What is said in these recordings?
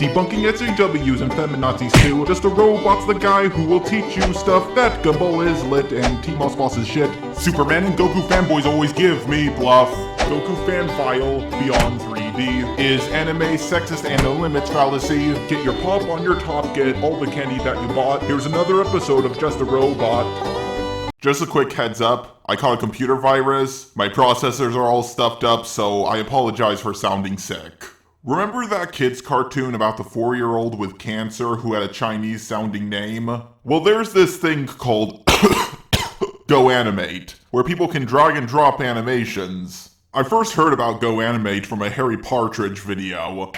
Debunking SJWs and feminazis too. Just a robot's the guy who will teach you stuff. That Gumball is lit and T-Moss Boss is shit. Superman and Goku fanboys always give me bluff. Goku fan file beyond 3D. Is anime sexist and no limits fallacy? Get your pop on your top, get all the candy that you bought. Here's another episode of Just a Robot. Just a quick heads up, I caught a computer virus. My processors are all stuffed up, so I apologize for sounding sick. Remember that kid's cartoon about the 4-year-old with cancer who had a Chinese-sounding name? Well, there's this thing called GoAnimate, where people can drag and drop animations. I first heard about GoAnimate from a Harry Partridge video.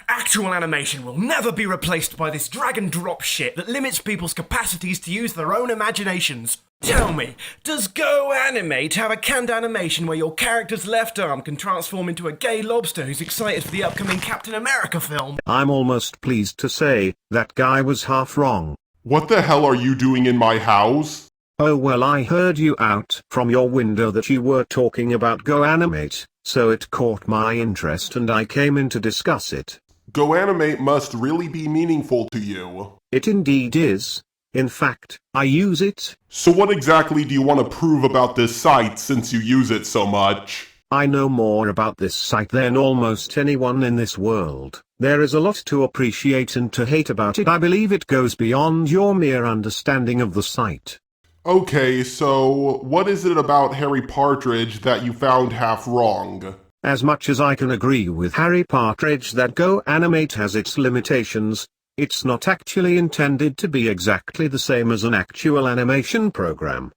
Actual animation will never be replaced by this drag and drop shit that limits people's capacities to use their own imaginations. Tell me, does GoAnimate have a canned animation where your character's left arm can transform into a gay lobster who's excited for the upcoming Captain America film? I'm almost pleased to say, that guy was half wrong. What the hell are you doing in my house? Oh well, I heard you out from your window that you were talking about GoAnimate, so it caught my interest and I came in to discuss it. GoAnimate must really be meaningful to you. It indeed is. In fact, I use it. So what exactly do you want to prove about this site since you use it so much? I know more about this site than almost anyone in this world. There is a lot to appreciate and to hate about it. I believe it goes beyond your mere understanding of the site. Okay, so what is it about Harry Partridge that you found half wrong? As much as I can agree with Harry Partridge that GoAnimate has its limitations, it's not actually intended to be exactly the same as an actual animation program.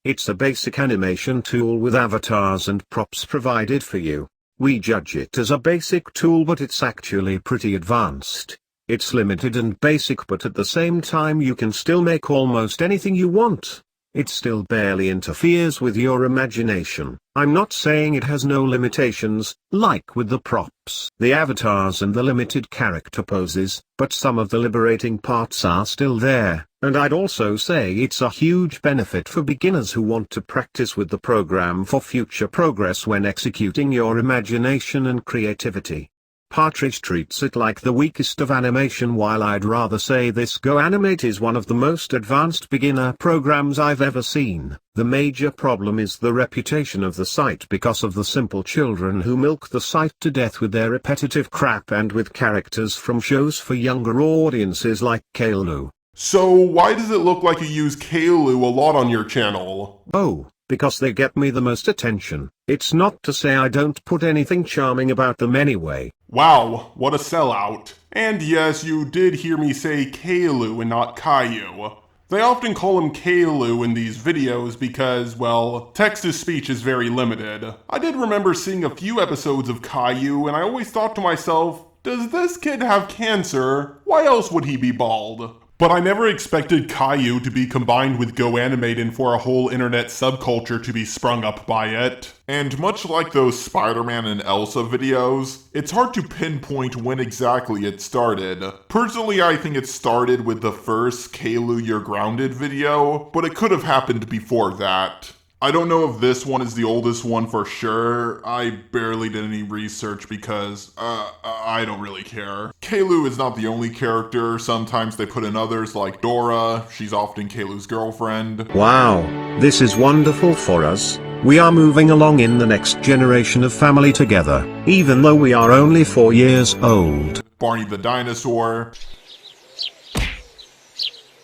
It's a basic animation tool with avatars and props provided for you. We judge it as a basic tool, but it's actually pretty advanced. It's limited and basic, but at the same time you can still make almost anything you want. It still barely interferes with your imagination. I'm not saying it has no limitations, like with the props, the avatars and the limited character poses, but some of the liberating parts are still there, and I'd also say it's a huge benefit for beginners who want to practice with the program for future progress when executing your imagination and creativity. Partridge treats it like the weakest of animation, while I'd rather say this GoAnimate is one of the most advanced beginner programs I've ever seen. The major problem is the reputation of the site because of the simple children who milk the site to death with their repetitive crap and with characters from shows for younger audiences like Caillou. So why does it look like you use Caillou a lot on your channel? Oh, because they get me the most attention. It's not to say I don't put anything charming about them anyway. Wow, what a sellout. And yes, you did hear me say Caillou and not Caillou. They often call him Caillou in these videos because, well, text-to-speech is very limited. I did remember seeing a few episodes of Caillou, and I always thought to myself, does this kid have cancer? Why else would he be bald? But I never expected Caillou to be combined with GoAnimate and for a whole internet subculture to be sprung up by it. And much like those Spider-Man and Elsa videos, it's hard to pinpoint when exactly it started. Personally, I think it started with the first Caillou You're Grounded video, but it could have happened before that. I don't know if this one is the oldest one for sure. I barely did any research because, I don't really care. Caillou is not the only character. Sometimes they put in others like Dora. She's often Caillou's girlfriend. Wow, this is wonderful for us. We are moving along in the next generation of family together, even though we are only 4 years old. Barney the dinosaur.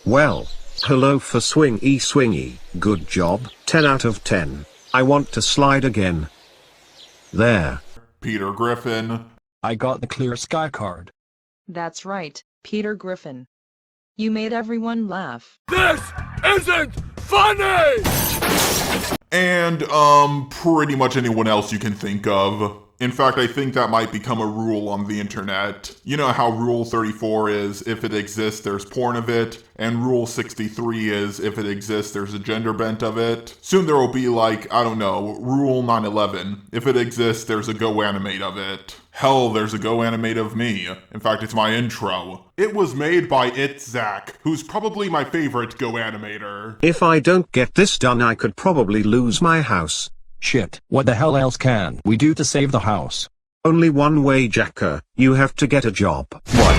Well, hello for swingy swingy, good job, 10 out of 10. I want to slide again. There. Peter Griffin. I got the clear sky card. That's right, Peter Griffin. You made everyone laugh. This isn't funny! And, pretty much anyone else you can think of. In fact, I think that might become a rule on the internet. You know how Rule 34 is, if it exists, there's porn of it, and Rule 63 is, if it exists, there's a gender bent of it. Soon there will be like, I don't know, Rule 911. If it exists, there's a GoAnimate of it. Hell, there's a GoAnimate of me. In fact, it's my intro. It was made by Zack, who's probably my favorite GoAnimator. If I don't get this done, I could probably lose my house. Shit, what the hell else can we do to save the house? Only one way, Jacker. You have to get a job. What?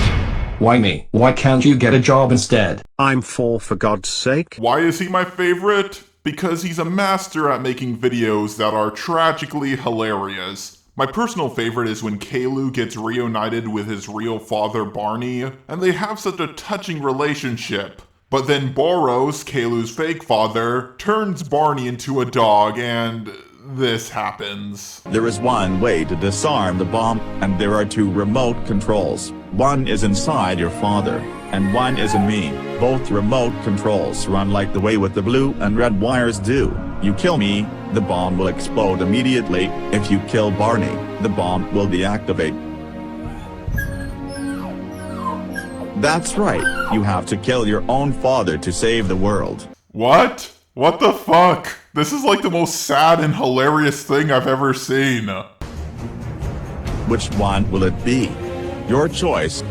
Why me? Why can't you get a job instead? I'm for God's sake. Why is he my favorite? Because he's a master at making videos that are tragically hilarious. My personal favorite is when Caillou gets reunited with his real father Barney, and they have such a touching relationship. But then Boros, Caillou's fake father, turns Barney into a dog, and this happens. There is one way to disarm the bomb, and there are two remote controls. One is inside your father, and one is in me. Both remote controls run like the way with the blue and red wires do. You kill me, the bomb will explode immediately. If you kill Barney, the bomb will deactivate. That's right, you have to kill your own father to save the world. What? What the fuck? This is like the most sad and hilarious thing I've ever seen. Which one will it be? Your choice.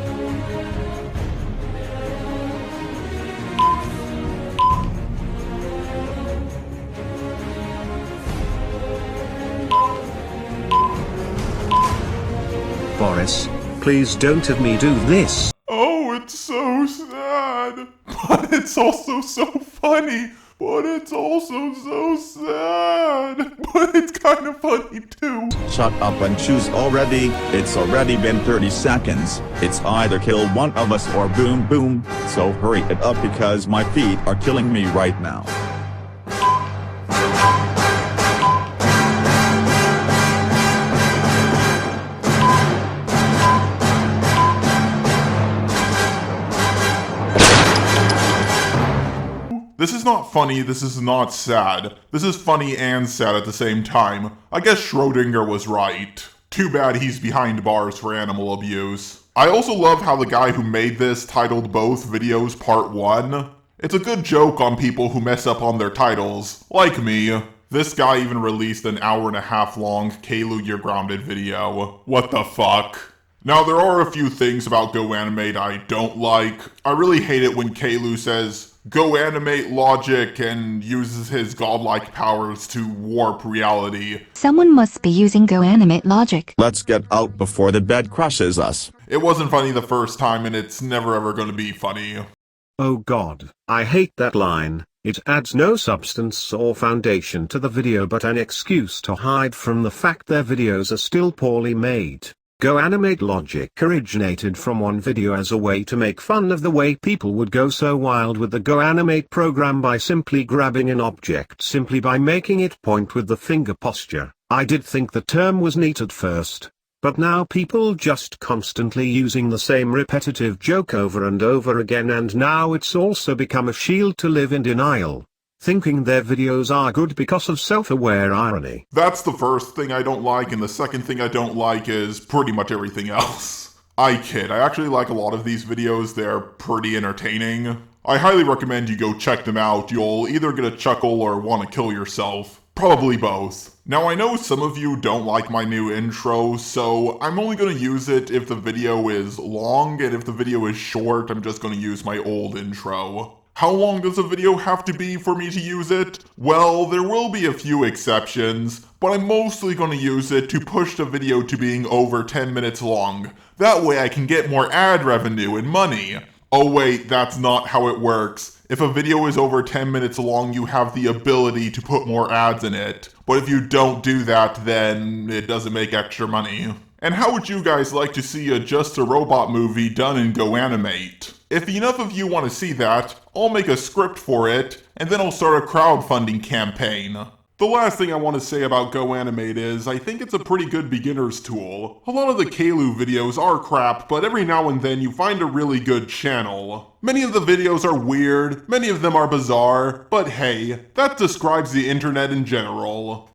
Boris, please don't have me do this. Oh, it's so sad. But it's also so funny. But it's also so sad. But it's kind of funny too. Shut up and choose already. It's already been 30 seconds. It's either kill one of us or boom boom. So hurry it up because my feet are killing me right now. This is not funny, this is not sad. This is funny and sad at the same time. I guess Schrodinger was right. Too bad he's behind bars for animal abuse. I also love how the guy who made this titled both videos Part 1. It's a good joke on people who mess up on their titles, like me. This guy even released an hour-and-a-half long Caillou Gets Grounded video. What the fuck? Now, there are a few things about GoAnimate I don't like. I really hate it when Caillou says, GoAnimate logic, and uses his godlike powers to warp reality. Someone must be using GoAnimate logic. Let's get out before the bed crushes us. It wasn't funny the first time, and it's never ever gonna be funny. Oh God, I hate that line. It adds no substance or foundation to the video but an excuse to hide from the fact their videos are still poorly made. GoAnimate logic originated from one video as a way to make fun of the way people would go so wild with the GoAnimate program by simply grabbing an object simply by making it point with the finger posture. I did think the term was neat at first, but now people just constantly using the same repetitive joke over and over again, and now it's also become a shield to live in denial, thinking their videos are good because of self-aware irony. That's the first thing I don't like, and the second thing I don't like is pretty much everything else. I kid, I actually like a lot of these videos, they're pretty entertaining. I highly recommend you go check them out, you'll either get a chuckle or want to kill yourself. Probably both. Now I know some of you don't like my new intro, so I'm only going to use it if the video is long, and if the video is short, I'm just going to use my old intro. How long does a video have to be for me to use it? Well, there will be a few exceptions, but I'm mostly going to use it to push the video to being over 10 minutes long. That way I can get more ad revenue and money. Oh wait, that's not how it works. If a video is over 10 minutes long, you have the ability to put more ads in it. But if you don't do that, then it doesn't make extra money. And how would you guys like to see a Just a Robot movie done in GoAnimate? If enough of you want to see that, I'll make a script for it, and then I'll start a crowdfunding campaign. The last thing I want to say about GoAnimate is, I think it's a pretty good beginner's tool. A lot of the Caillou videos are crap, but every now and then you find a really good channel. Many of the videos are weird, many of them are bizarre, but hey, that describes the internet in general.